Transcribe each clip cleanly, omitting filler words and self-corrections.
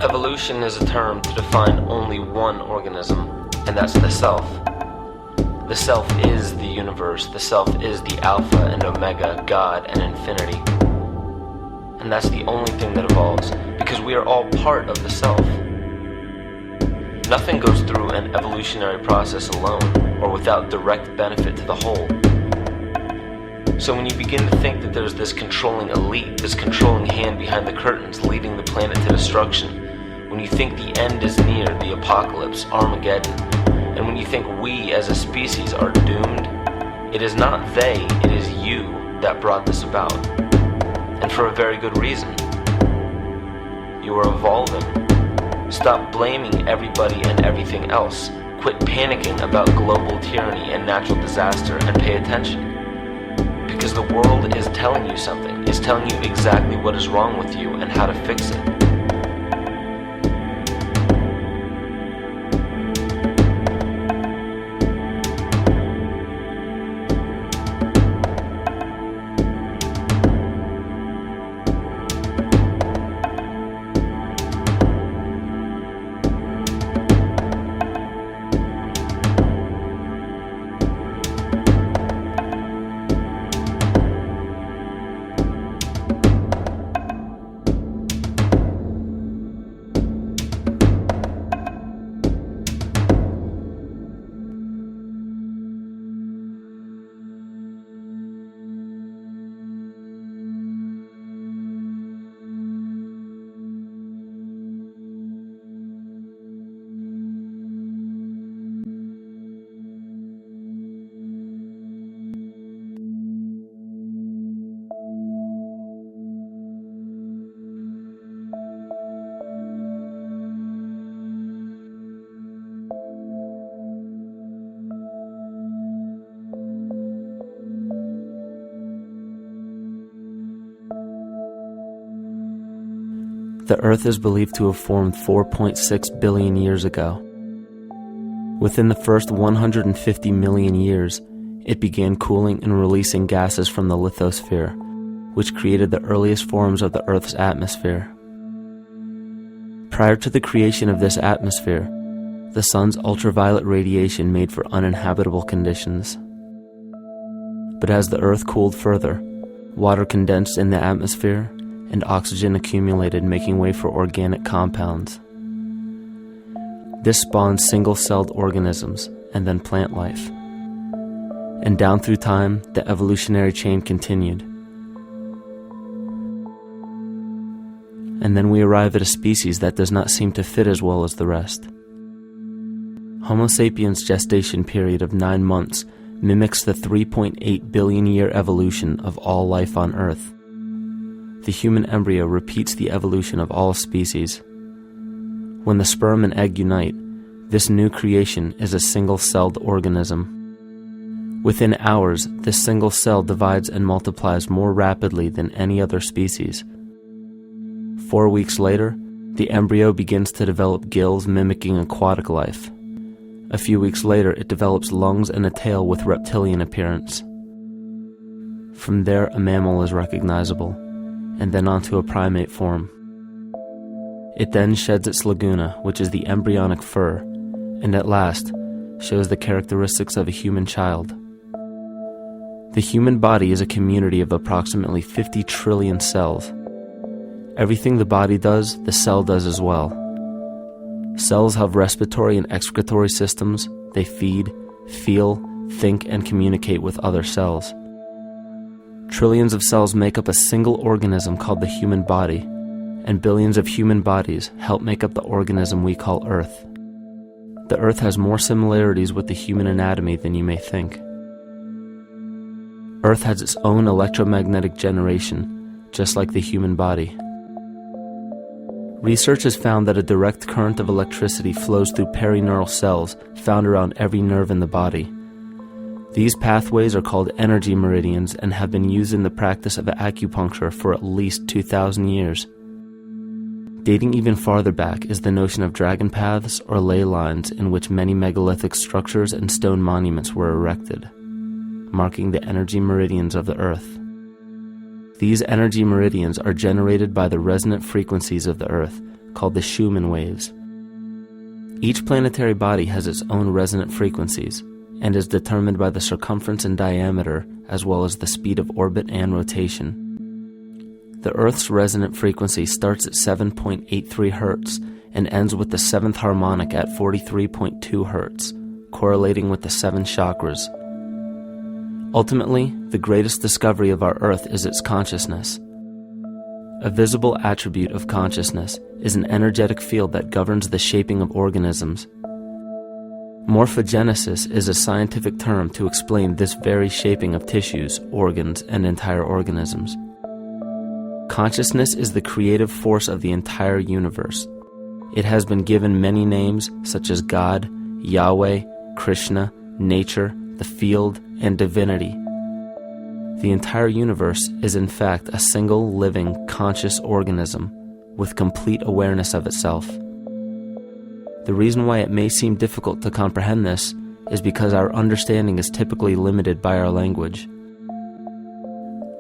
Evolution is a term to define only one organism, and that's the self. The self is the universe. The self is the Alpha and Omega, God and infinity. And that's the only thing that evolves, because we are all part of the self. Nothing goes through an evolutionary process alone, or without direct benefit to the whole. So when you begin to think that there's this controlling elite, this controlling hand behind the curtains leading the planet to destruction, when you think the end is near, the apocalypse, Armageddon, and when you think we as a species are doomed, it is not they, it is you that brought this about. And for a very good reason. You are evolving. Stop blaming everybody and everything else. Quit panicking about global tyranny and natural disaster and pay attention. Because the world is telling you something, is telling you exactly what is wrong with you and how to fix it. The Earth is believed to have formed 4.6 billion years ago. Within the first 150 million years, it began cooling and releasing gases from the lithosphere, which created the earliest forms of the Earth's atmosphere. Prior to the creation of this atmosphere, the sun's ultraviolet radiation made for uninhabitable conditions. But as the Earth cooled further, water condensed in the atmosphere, and oxygen accumulated, making way for organic compounds. This spawned single-celled organisms and then plant life. And down through time, the evolutionary chain continued. And then we arrive at a species that does not seem to fit as well as the rest. Homo sapiens' gestation period of 9 months mimics the 3.8 billion year evolution of all life on Earth. The human embryo repeats the evolution of all species. When the sperm and egg unite, this new creation is a single-celled organism. Within hours, this single cell divides and multiplies more rapidly than any other species. 4 weeks later, the embryo begins to develop gills mimicking aquatic life. A few weeks later, it develops lungs and a tail with reptilian appearance. From there, a mammal is recognizable, and then onto a primate form. It then sheds its laguna, which is the embryonic fur, and at last shows the characteristics of a human child. The human body is a community of approximately 50 trillion cells. Everything the body does, the cell does as well. Cells have respiratory and excretory systems. They feed, feel, think, and communicate with other cells. Trillions of cells make up a single organism called the human body, and billions of human bodies help make up the organism we call Earth. The Earth has more similarities with the human anatomy than you may think. Earth has its own electromagnetic generation, just like the human body. Research has found that a direct current of electricity flows through perineural cells found around every nerve in the body. These pathways are called energy meridians and have been used in the practice of acupuncture for at least 2,000 years. Dating even farther back is the notion of dragon paths or ley lines in which many megalithic structures and stone monuments were erected, marking the energy meridians of the Earth. These energy meridians are generated by the resonant frequencies of the Earth, called the Schumann waves. Each planetary body has its own resonant frequencies, and is determined by the circumference and diameter, as well as the speed of orbit and rotation. The Earth's resonant frequency starts at 7.83 Hz and ends with the 7th harmonic at 43.2 Hz, correlating with the 7 chakras. Ultimately, the greatest discovery of our Earth is its consciousness. A visible attribute of consciousness is an energetic field that governs the shaping of organisms. Morphogenesis is a scientific term to explain this very shaping of tissues, organs, and entire organisms. Consciousness is the creative force of the entire universe. It has been given many names such as God, Yahweh, Krishna, nature, the field, and divinity. The entire universe is in fact a single living, conscious organism with complete awareness of itself. The reason why it may seem difficult to comprehend this is because our understanding is typically limited by our language.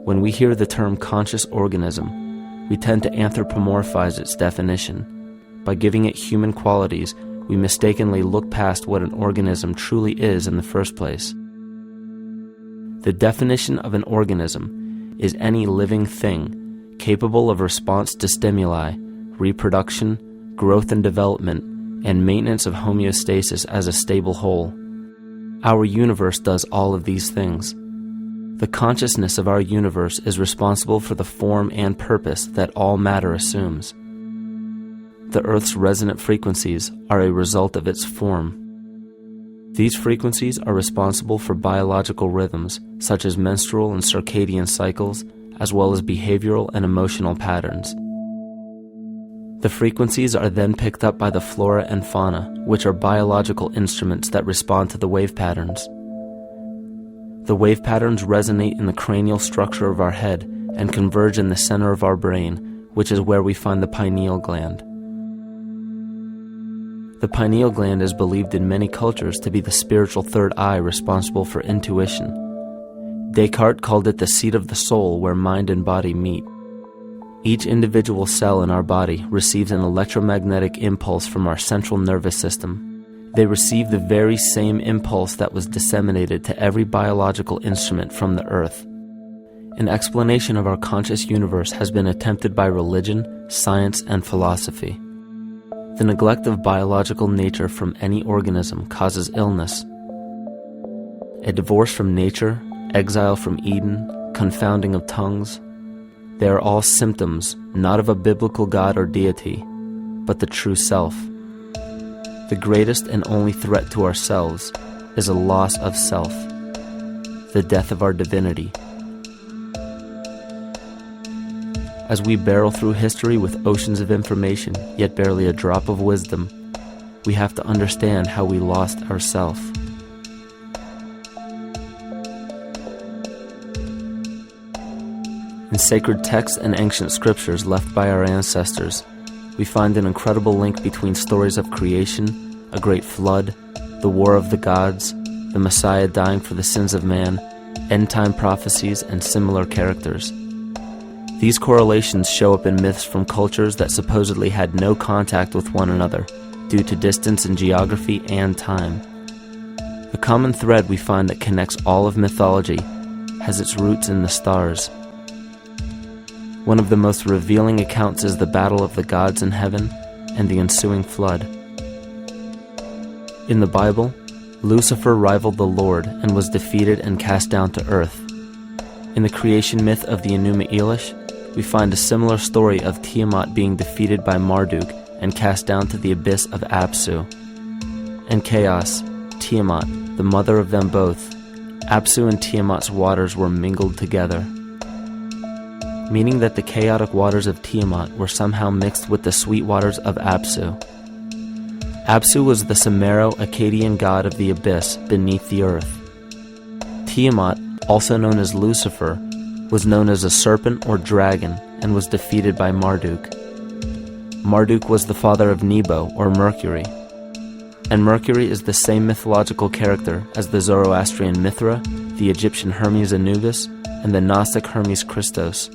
When we hear the term conscious organism, we tend to anthropomorphize its definition. By giving it human qualities, we mistakenly look past what an organism truly is in the first place. The definition of an organism is any living thing capable of response to stimuli, reproduction, growth and development, and maintenance of homeostasis as a stable whole. Our universe does all of these things. The consciousness of our universe is responsible for the form and purpose that all matter assumes. The Earth's resonant frequencies are a result of its form. These frequencies are responsible for biological rhythms, such as menstrual and circadian cycles, as well as behavioral and emotional patterns. The frequencies are then picked up by the flora and fauna, which are biological instruments that respond to the wave patterns. The wave patterns resonate in the cranial structure of our head and converge in the center of our brain, which is where we find the pineal gland. The pineal gland is believed in many cultures to be the spiritual third eye responsible for intuition. Descartes called it the seat of the soul where mind and body meet. Each individual cell in our body receives an electromagnetic impulse from our central nervous system. They receive the very same impulse that was disseminated to every biological instrument from the earth. An explanation of our conscious universe has been attempted by religion, science, and philosophy. The neglect of biological nature from any organism causes illness. A divorce from nature, exile from Eden, confounding of tongues, they are all symptoms not of a biblical God or deity, but the true self. The greatest and only threat to ourselves is a loss of self, the death of our divinity. As we barrel through history with oceans of information, yet barely a drop of wisdom, we have to understand how we lost ourself. In sacred texts and ancient scriptures left by our ancestors, we find an incredible link between stories of creation, a great flood, the war of the gods, the Messiah dying for the sins of man, end-time prophecies, and similar characters. These correlations show up in myths from cultures that supposedly had no contact with one another due to distance in geography and time. The common thread we find that connects all of mythology has its roots in the stars. One of the most revealing accounts is the battle of the gods in heaven and the ensuing flood. In the Bible, Lucifer rivaled the Lord and was defeated and cast down to earth. In the creation myth of the Enuma Elish, we find a similar story of Tiamat being defeated by Marduk and cast down to the abyss of Apsu. In chaos, Tiamat, the mother of them both, Apsu and Tiamat's waters were mingled together, meaning that the chaotic waters of Tiamat were somehow mixed with the sweet waters of Apsu. Apsu was the Sumero-Akkadian god of the abyss beneath the earth. Tiamat, also known as Lucifer, was known as a serpent or dragon and was defeated by Marduk. Marduk was the father of Nebo or Mercury, and Mercury is the same mythological character as the Zoroastrian Mithra, the Egyptian Hermes Anubis, and the Gnostic Hermes Christos.